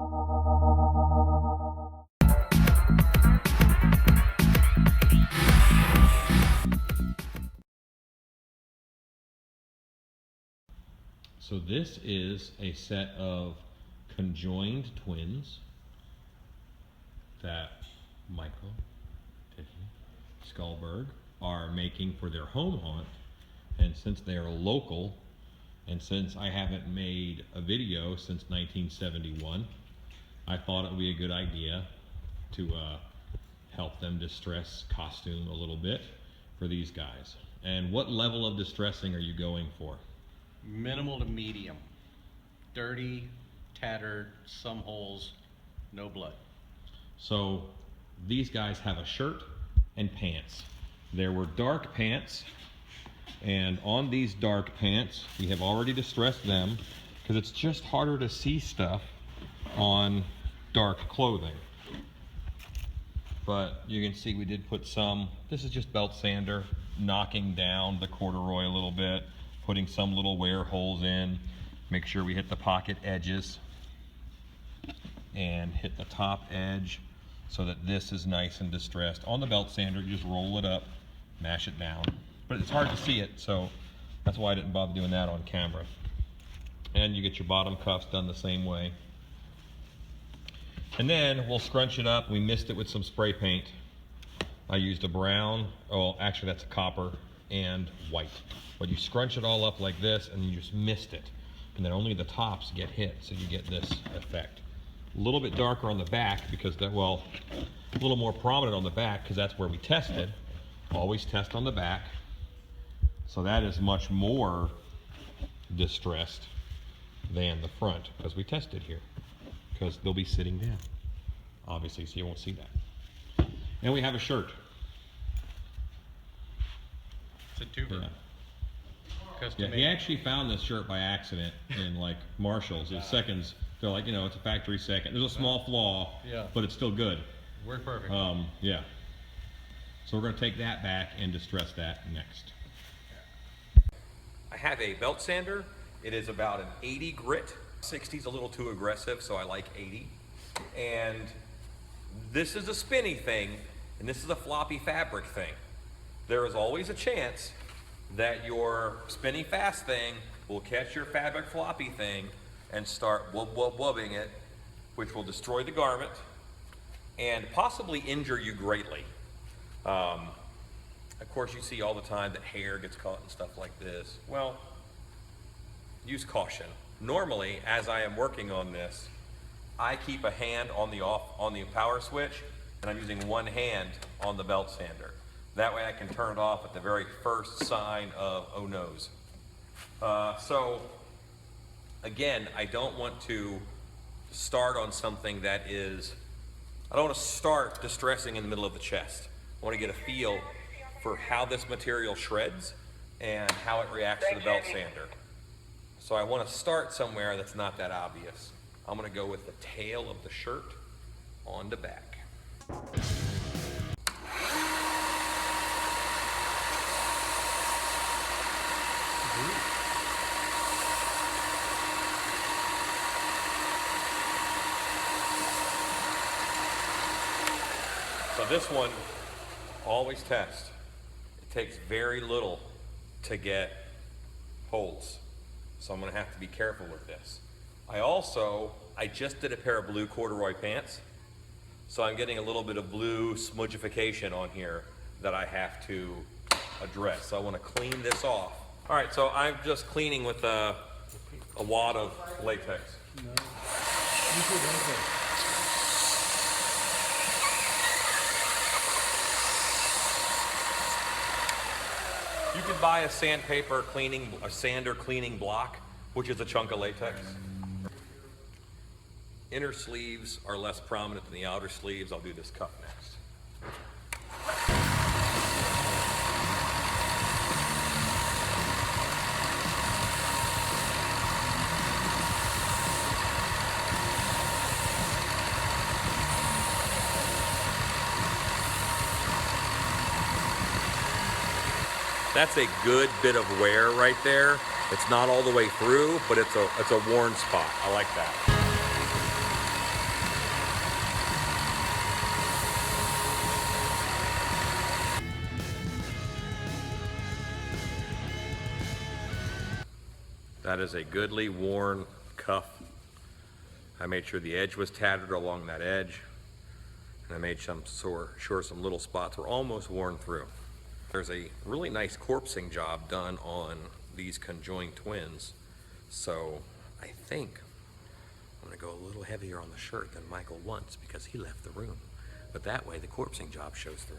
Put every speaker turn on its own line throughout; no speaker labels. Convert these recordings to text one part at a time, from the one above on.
So this is a set of conjoined twins that Michael and Skullberg are making for their home haunt. And since they are local, and since I haven't made a video since 1971, I thought it would be a good idea to help them distress costume a little bit for these guys. And what level of distressing are you going for?
Minimal to medium. Dirty, tattered, some holes, no blood.
So these guys have a shirt and pants. There were dark pants, and on these dark pants, we have already distressed them because it's just harder to see stuff on dark clothing. But you can see we did put some, this is just belt sander, knocking down the corduroy a little bit, putting some little wear holes in, make sure we hit the pocket edges and hit the top edge so that this is nice and distressed. On the belt sander, you just roll it up, mash it down. But it's hard to see it, so that's why I didn't bother doing that on camera. And you get your bottom cuffs done the same way. And then we'll scrunch it up. We missed it with some spray paint. I used a brown, oh, actually that's a copper and white. But you scrunch it all up like this and you just mist it. And then only the tops get hit, so you get this effect. A little bit darker on the back because that, well, a little more prominent on the back because that's where we tested. Always test on the back. So that is much more distressed than the front because we tested here. Because they'll be sitting down, obviously, so you won't see that. And we have a shirt.
It's a tuber.
Yeah.
Custom
Yeah,
made.
he actually found this shirt by accident in like Marshall's. His seconds, they're like, you know, it's a factory second. There's a small flaw,
Yeah.
but it's still good.
Worked perfect.
Yeah. So we're going to take that back and distress that next. I have a belt sander. It is about an 80 grit. 60 is a little too aggressive, so I like 80. And this is a spinny thing, and this is a floppy fabric thing. There is always a chance that your spinny fast thing will catch your fabric floppy thing and start wubbing it, which will destroy the garment and possibly injure you greatly. Of course, you see all the time that hair gets caught and stuff like this. Well, use caution. Normally, as I am working on this, I keep a hand on the power switch, and I'm using one hand on the belt sander. That way I can turn it off at the very first sign of oh noes. So again, I don't want to start on something that is, I don't want to start distressing in the middle of the chest. I want to get a feel for how this material shreds and how it reacts to the belt sander. So I want to start somewhere that's not that obvious. I'm going to go with the tail of the shirt on the back. So this one, always test. It takes very little to get holes. So I'm gonna have to be careful with this. I just did a pair of blue corduroy pants. So I'm getting a little bit of blue smudgification on here that I have to address. So I wanna clean this off. All right, so I'm just cleaning with a wad of latex. You could buy a sander cleaning block, which is a chunk of latex. Inner sleeves are less prominent than the outer sleeves. I'll do this cuff next. That's a good bit of wear right there. It's not all the way through, but it's a worn spot. I like that. That is a goodly worn cuff. I made sure the edge was tattered along that edge. And I made sure some little spots were almost worn through. There's a really nice corpsing job done on these conjoined twins. So I think I'm gonna go a little heavier on the shirt than Michael wants because he left the room. But that way the corpsing job shows through.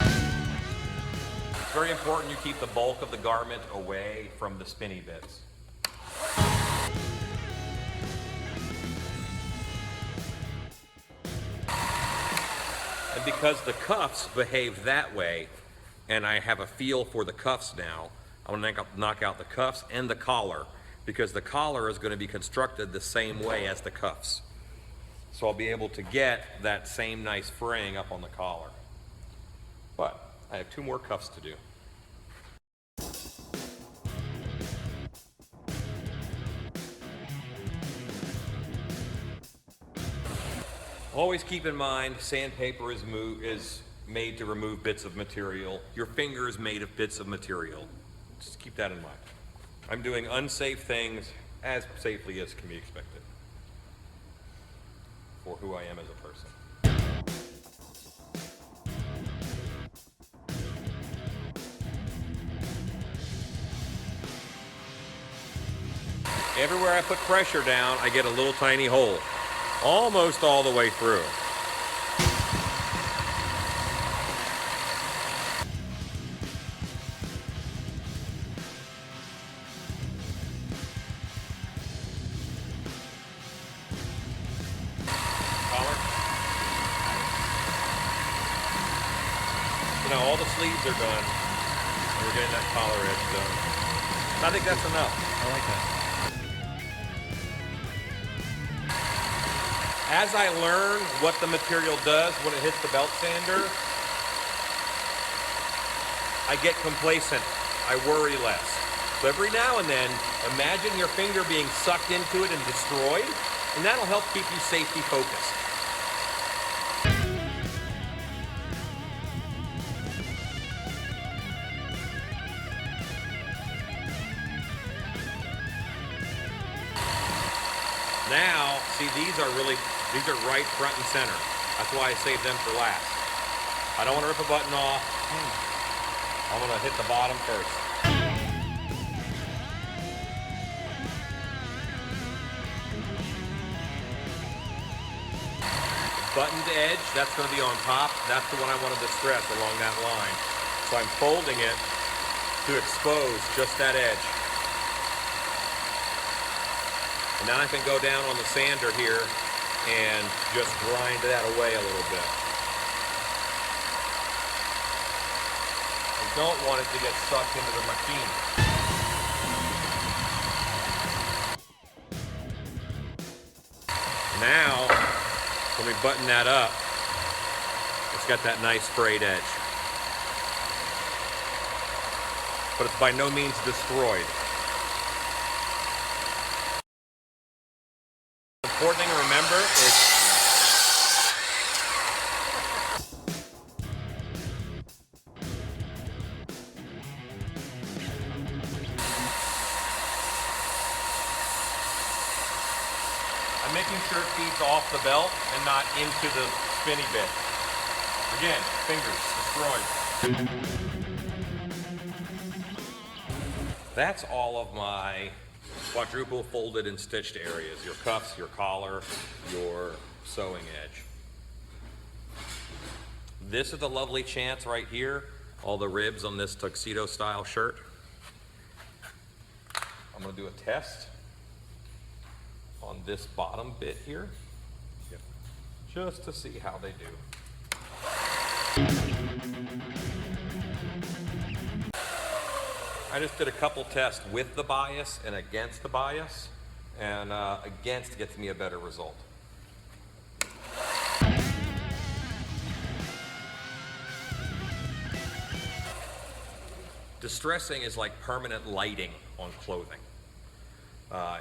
It's very important you keep the bulk of the garment away from the spinny bits. And because the cuffs behave that way, and I have a feel for the cuffs now, I'm gonna knock out the cuffs and the collar, because the collar is gonna be constructed the same way as the cuffs. So I'll be able to get that same nice fraying up on the collar. But I have 2 more cuffs to do. Always keep in mind, sandpaper is made to remove bits of material. Your finger is made of bits of material. Just keep that in mind. I'm doing unsafe things as safely as can be expected for who I am as a person. Everywhere I put pressure down, I get a little tiny hole. Almost all the way through. Collar. So now all the sleeves are done. We're getting that collar edge done. I think that's enough.
I like that.
As I learn what the material does when it hits the belt sander, I get complacent. I worry less. So every now and then, imagine your finger being sucked into it and destroyed, and that'll help keep you safety focused. Now, see, these are right front and center. That's why I saved them for last. I don't want to rip a button off. I'm going to hit the bottom first. Buttoned edge, that's going to be on top. That's the one I want to distress along that line. So I'm folding it to expose just that edge. And now I can go down on the sander here and just grind that away a little bit. I don't want it to get sucked into the machine. Now, when we button that up, it's got that nice frayed edge. But it's by no means destroyed. The important thing to remember is I'm making sure it feeds off the belt and not into the spinny bit. Again, fingers destroyed. That's all of my quadruple folded and stitched areas. Your cuffs, your collar, your sewing edge. This is the lovely chance right here. All the ribs on this tuxedo style shirt. I'm gonna do a test on this bottom bit here, just to see how they do. I just did a couple tests with the bias and against the bias, and against gets me a better result. Distressing is like permanent lighting on clothing.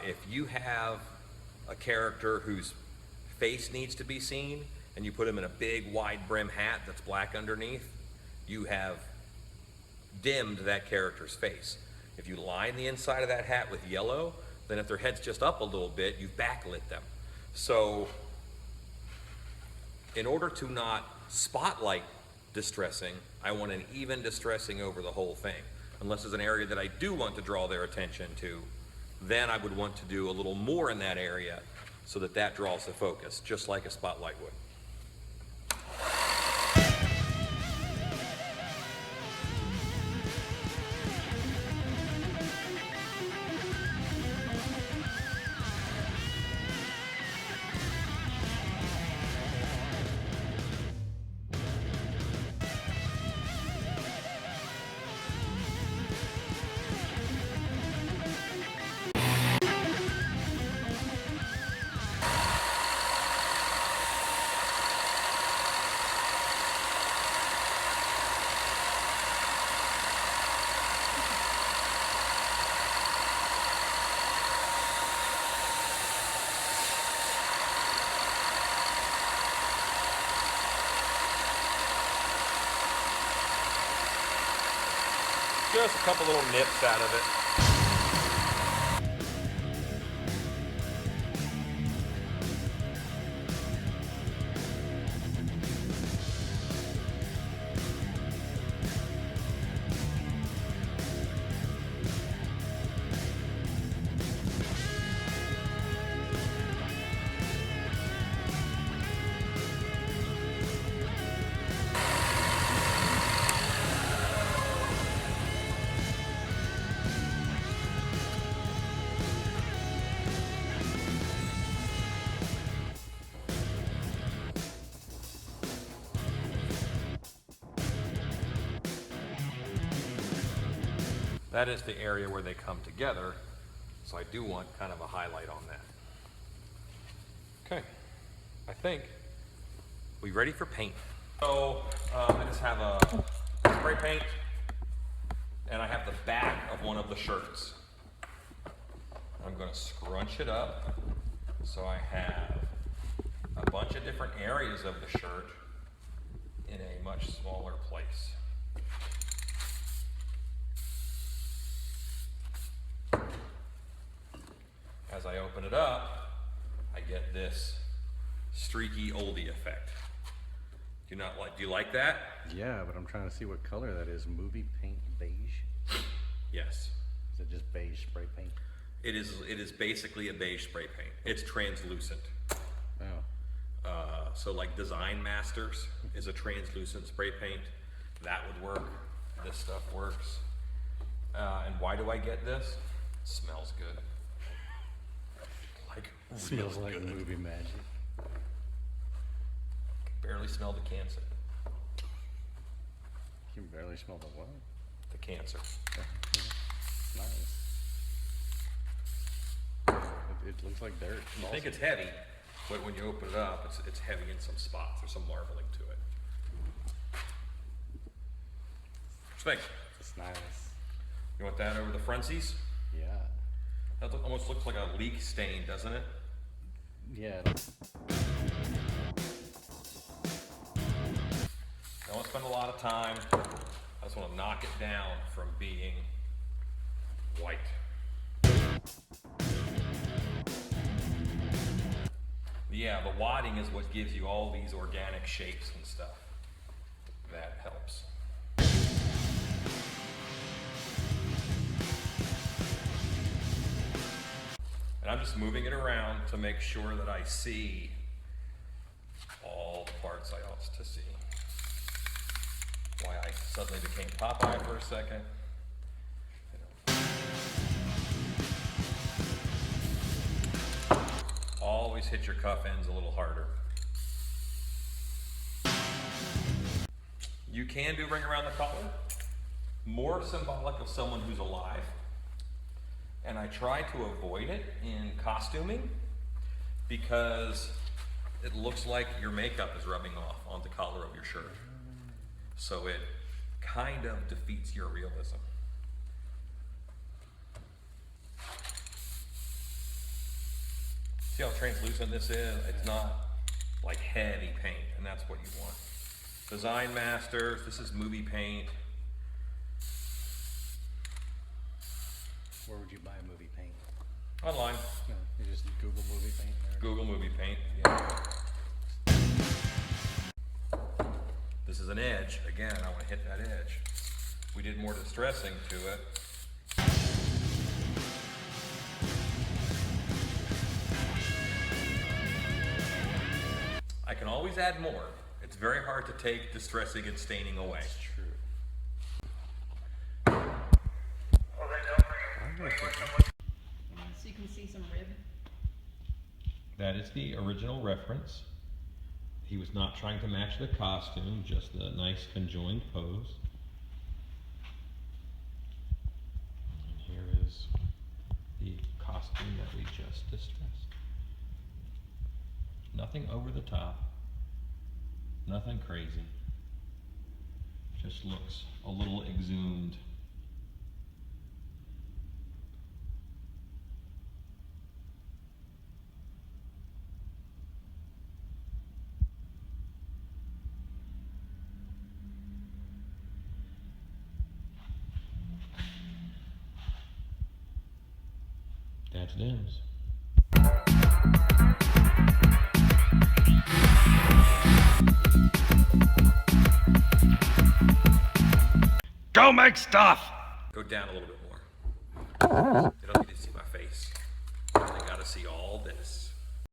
If you have a character whose face needs to be seen and you put him in a big wide brim hat that's black underneath, you have dimmed that character's face. If you line the inside of that hat with yellow, then if their head's just up a little bit, you've backlit them. So in order to not spotlight distressing, I want an even distressing over the whole thing. Unless there's an area that I do want to draw their attention to, then I would want to do a little more in that area so that that draws the focus, just like a spotlight would. Just a couple little nips out of it. That is the area where they come together, so I do want kind of a highlight on that. Okay, I think we ready for paint. So I just have a spray paint, and I have the back of one of the shirts. I'm going to scrunch it up so I have a bunch of different areas of the shirt in a much smaller place. As I open it up, I get this streaky oldie effect. Do you like that?
Yeah, but I'm trying to see what color that is. Movie paint beige?
Yes.
Is it just beige spray paint?
It is basically a beige spray paint. It's translucent.
Oh.
So like Design Masters is a translucent spray paint. That would work. This stuff works. And why do I get this? It smells good. Like
Smells
really
like
good.
movie magic.
Barely smell the cancer.
You can barely smell the what?
The cancer.
Nice. It looks like dirt.
You think it's heavy, but when you open it up, it's heavy in some spots. There's some marbling to it. What do you think?
It's nice.
You want that over the frontsies?
Yeah.
That almost looks like a leak stain, doesn't it?
Yeah.
I don't want to spend a lot of time. I just want to knock it down from being white. Yeah, the wadding is what gives you all these organic shapes and stuff. That helps. And I'm just moving it around to make sure that I see all the parts I ought to see. Why I suddenly became Popeye for a second. Always hit your cuff ends a little harder. You can do ring around the collar, more symbolic of someone who's alive. And I try to avoid it in costuming because it looks like your makeup is rubbing off on the collar of your shirt. So it kind of defeats your realism. See how translucent this is? It's not like heavy paint, and that's what you want. Design Masters, this is movie paint.
Where would you buy movie paint?
Online.
No, you just Google movie paint. There.
Google Movie Paint. Yeah. This is an edge. Again, I want to hit that edge. We did more distressing to it. I can always add more. It's very hard to take distressing and staining away.
That's true.
So you can see some rib.
That is the original reference. He was not trying to match the costume, just the nice conjoined pose. And here is the costume that we just distressed. Nothing over the top, nothing crazy. Just looks a little exhumed. That's Dims.
Go make stuff!
Go down a little bit more. It'll